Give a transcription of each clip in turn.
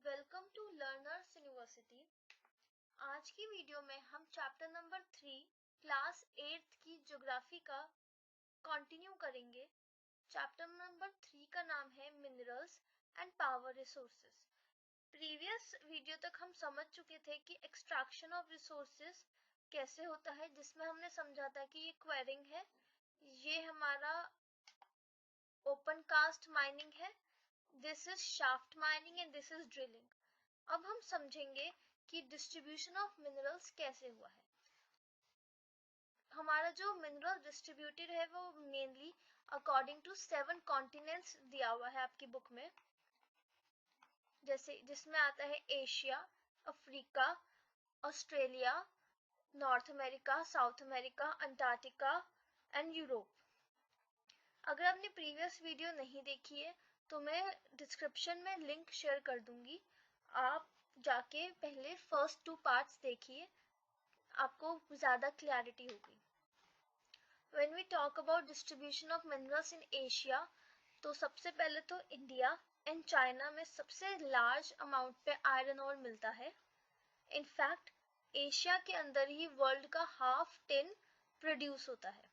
Welcome to learners university. आज की video में हम चैप्टर नंबर 3 क्लास 8 की ज्योग्राफी का कंटिन्यू करेंगे। चैप्टर नंबर 3 का नाम है minerals and power resources. Previous video तक हम समझ चुके थे कि एक्सट्रैक्शन ऑफ रिसोर्सेज कैसे होता है, जिसमें हमने समझा था कि ये क्वेरिंग है, ये हमारा ओपन कास्ट माइनिंग है, this is shaft mining and this is drilling. अब हम समझेंगे कि डिस्ट्रीब्यूशन ऑफ मिनरल्स कैसे हुआ है। हमारा जो मिनरल डिस्ट्रीब्यूटेड है वो मेनली अकॉर्डिंग टू 7 कॉन्टिनेंट्स दिया हुआ है आपकी बुक में, जैसे जिसमें आता है Asia, Africa, Australia, north America, south America, Antarctica and Europe. अगर आपने प्रीवियस वीडियो नहीं देखी है तो मैं डिस्क्रिप्शन में लिंक शेयर कर दूंगी, आप जाके पहले फर्स्ट 2 पार्ट्स देखिए, आपको ज़्यादा क्लैरिटी होगी। When we talk about distribution of minerals in Asia, तो सबसे पहले तो इंडिया एंड चाइना में सबसे लार्ज अमाउंट पे आयरन ओर मिलता है। इनफैक्ट एशिया के अंदर ही वर्ल्ड का हाफ टिन प्रोड्यूस होता है।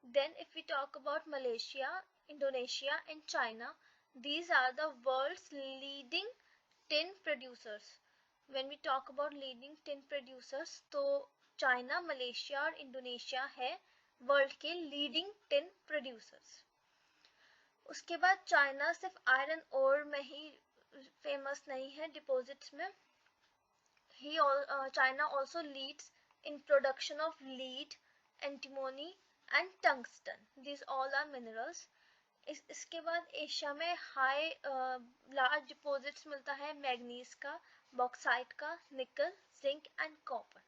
Then if we talk about Malaysia, Indonesia and China, these are the world's leading tin producers. When we talk about leading tin producers, तो China, Malaysia और Indonesia है world के leading tin producers. उसके बाद China सिर्फ iron ore में ही famous नहीं है डिपॉजिट्स में, China also leads in production of lead, antimony and tungsten. These all are minerals. इसके बाद एशिया में हाई लार्ज डिपॉजिट्स मिलता है मैग्नीज का, बॉक्साइट का, निकल, जिंक एंड कॉपर।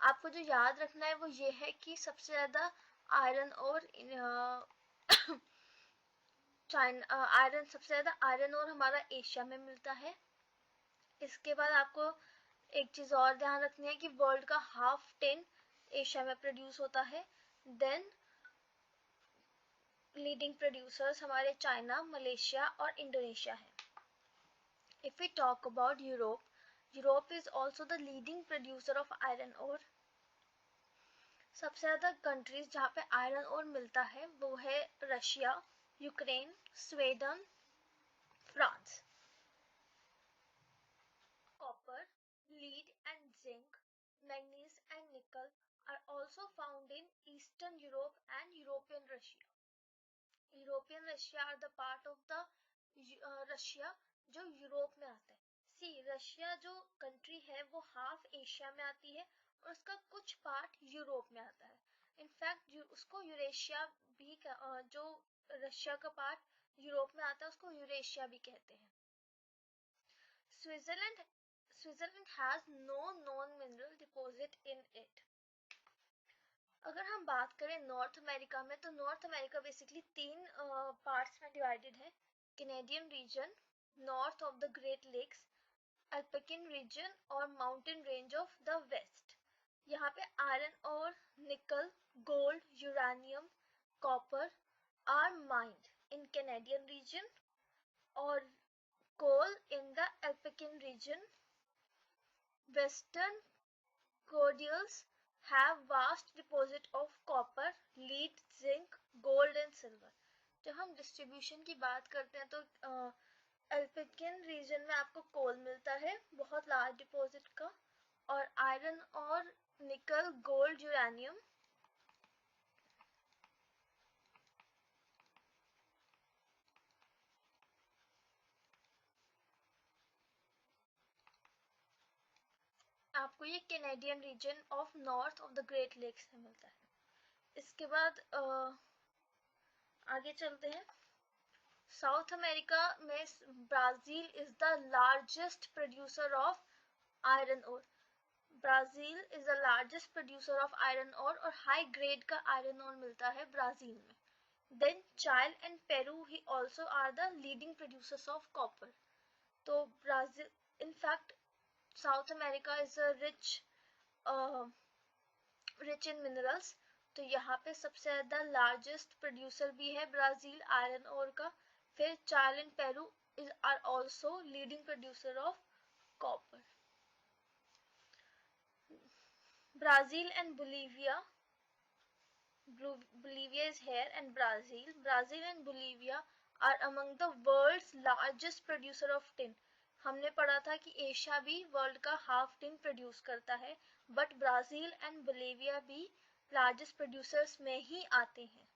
आपको जो याद रखना है वो ये है कि सबसे ज्यादा आयरन और सबसे ज्यादा आयरन और हमारा एशिया में मिलता है। इसके बाद आपको एक चीज और ध्यान रखनी है कि वर्ल्ड का हाफ टिन एशिया में प्रोड्यूस होता है। देन लीडिंग प्रोड्यूसर्स हमारे चाइना, मलेशिया और इंडोनेशिया है। If we talk about Europe, Europe is also the leading producer of iron ore. सबसे ज्यादा कंट्रीज जहाँ पे आयरन ओर मिलता है वो है Russia, Ukraine, Sweden, France. Copper, lead and zinc, manganese and nickel are also found in Eastern Europe and European Russia. European Russia are the part of the Russia जो Europe में आता है। See Russia जो country है वो half Asia में आती है और उसका कुछ पार्ट यूरोप में आता है। इनफैक्ट उसको यूरेशिया भी जो रशिया का पार्ट यूरोप में आता है उसको यूरेशिया भी कहते हैं। Switzerland has no known mineral deposit in it. अगर हम बात करें नॉर्थ अमेरिका में, तो नॉर्थ अमेरिका बेसिकली 3 पार्ट्स में डिवाइडेड है। Canadian region, north of the Great Lakes, alpine region और mountain range of the west. यहाँ पे आयरन और nickel, gold, uranium, copper are mined in Canadian region और coal in the Alpine region. Western Cordilleras have vast deposit of copper, lead, zinc, gold and silver. जब हम distribution की बात करते हैं तो अल्पिन रीजन में आपको कोल मिलता है बहुत लार्ज डिपॉजिट का, और आयरन और निकल, गोल्ड, यूरेनियम। आपको ये Canadian region of north of the Great Lakes में मिलता है। इसके बाद आगे चलते हैं। साउथ अमेरिका में Brazil is the largest producer of iron ore. Brazil is the largest producer of iron ore और हाई ग्रेड का आयरन ओर मिलता है ब्राजील में। देन चाइल एंड पेरू ही also are the leading producers of copper. तो Brazil, in fact South America is a rich in minerals, तो यहाँ पे सबसे ज्यादा लार्जेस्ट प्रोड्यूसर भी है ब्राजील आयरन ओर का। फिर चाइल and Peru are also leading producer of copper. Brazil and Bolivia. Bolivia is here, and Brazil. Brazil and Bolivia are among the world's largest producer of tin. हमने पढ़ा था कि Asia भी world का half tin produce करता है, but Brazil and Bolivia भी largest producers में ही आते हैं.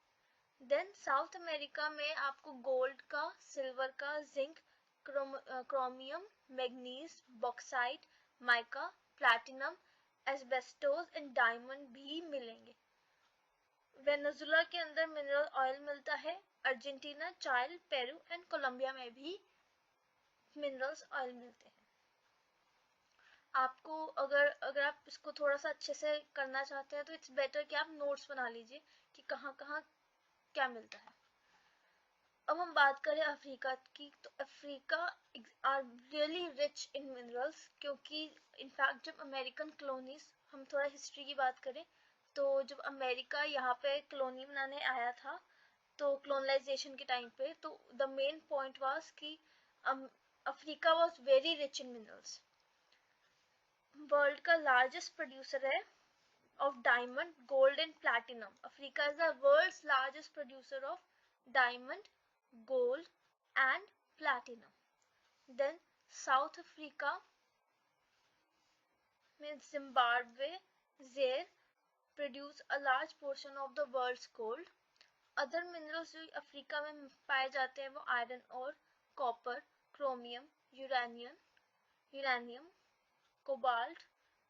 देन साउथ अमेरिका में आपको गोल्ड का, सिल्वर का, zinc, chromium, manganese, bauxite, mica, platinum, asbestos and diamond भी मिलेंगे. वेनेजुला के अंदर मिनरल ऑयल मिलता है. अर्जेंटीना, चाइल, पेरू एंड कोलंबिया में भी मिनरल्स ऑयल मिलते हैं. आपको अगर आप इसको थोड़ा सा अच्छे से करना चाहते हैं तो इट्स बेटर कि आप नोट्स बना लीजिए कि कहाँ कहाँ क्या मिलता है. अब हम बात करें अफ्रीका की, तो Africa are really rich in minerals, क्योंकि इनफैक्ट जब अमेरिकन कॉलोनीज, हम थोड़ा हिस्ट्री की बात करें तो जब अमेरिका यहाँ पे कॉलोनी बनाने आया था तो कॉलोनाइजेशन के टाइम पे, तो द मेन पॉइंट वाज कि Africa was very rich in minerals. World का लार्जेस्ट प्रोड्यूसर है of diamond, gold and platinum. Africa is the world's largest producer of diamond, gold and platinum. Then South Africa means Zimbabwe, Zaire produce a large portion of the world's gold. Other minerals जो Africa में पाए जाते हैं वो iron और copper, chromium, uranium, cobalt,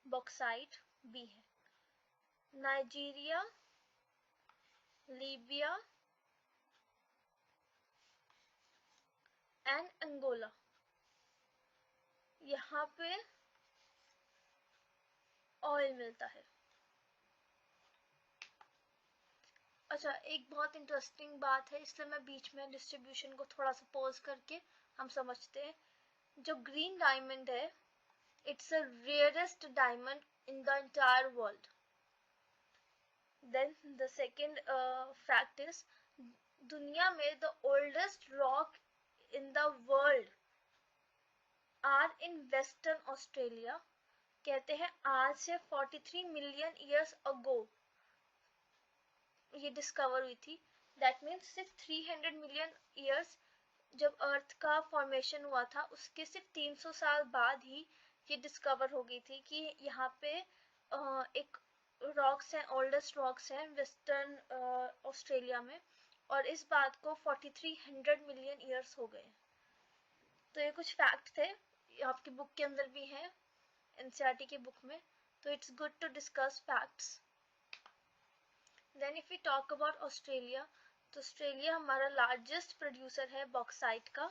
bauxite भी है. Nigeria, Libya and Angola, यहाँ पे ऑयल मिलता है. अच्छा, एक बहुत इंटरेस्टिंग बात है, इसलिए मैं बीच में डिस्ट्रीब्यूशन को थोड़ा सा पॉज करके हम समझते हैं. जो ग्रीन डायमंड है, it's a rarest diamond in the entire world. Then the second fact is, दुनिया में the oldest rock in the world are in western Australia. कहते हैं आज से 43 मिलियन ईयर्स अगो ये डिस्कवर हुई थी. दैट मीन्स सिर्फ 300 मिलियन ईयर्स जब अर्थ का फॉर्मेशन हुआ था, उसके सिर्फ 300 साल बाद ही ये डिस्कवर हो गई थी कि यहाँ पे एक रॉक्स हैं, ओल्डेस्ट रॉक्स हैं वेस्टर्न ऑस्ट्रेलिया में, और इस बात को 4300 मिलियन ईयर्स हो गए. तो ये कुछ फैक्ट थे, आपकी बुक के अंदर भी हैं, एनसीईआरटी की बुक में, तो it's good to discuss facts. Then if we talk about Australia, तो ऑस्ट्रेलिया हमारा लार्जेस्ट प्रोड्यूसर है बॉक्साइट का,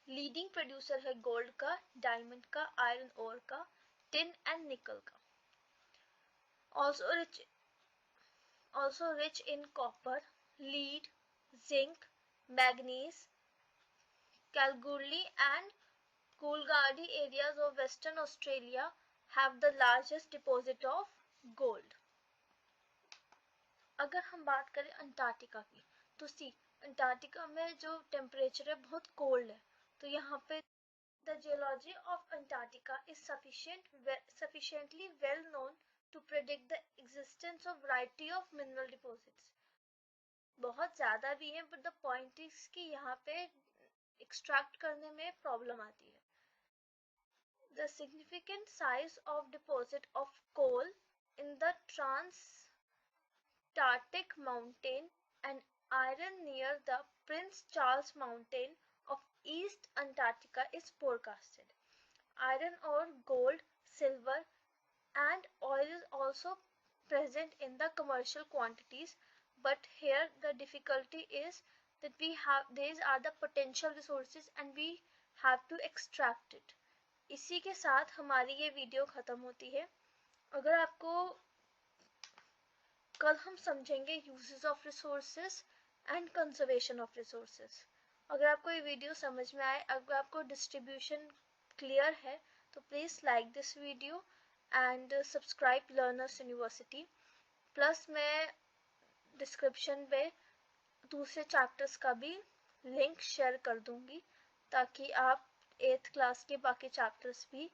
लीडिंग प्रोड्यूसर है गोल्ड का, डायमंड का, आयरन ओर का, टिन एंड निकल का. also rich in copper, lead, zinc, manganese. Kalgoorlie and Coolgardie areas of Western Australia have the largest deposit of gold. अगर हम बात करें अंटार्कटिका की, तो अंटार्कटिका में जो टेम्परेचर है बहुत कोल्ड है, तो यहाँ पे the geology of Antarctica is sufficiently well known to predict the existence of variety of mineral deposits. बहुत ज़्यादा भी हैं, but the point is कि यहाँ पे एक्सट्रैक्ट करने में प्रॉब्लम आती है. The significant size of deposit of coal in the Trans-Arctic Mountain and iron near the Prince Charles Mountain of East Antarctica is forecasted. Iron ore, gold, silver and oil is also present in the commercial quantities, but here the difficulty is that these are the potential resources and we have to extract it. इसी के साथ हमारी ये video ख़त्म होती है. अगर आपको कल हम समझेंगे uses of resources and conservation of resources. अगर आपको ये वीडियो समझ में आए, अगर आपको डिस्ट्रीब्यूशन क्लियर है, तो please like this video and subscribe learners university. Plus मैं डिस्क्रिप्शन पे दूसरे चैप्टर्स का भी लिंक शेयर कर दूंगी, ताकि आप 8th क्लास के बाकी चैप्टर्स भी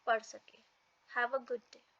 पढ़ सकें। Have a good day.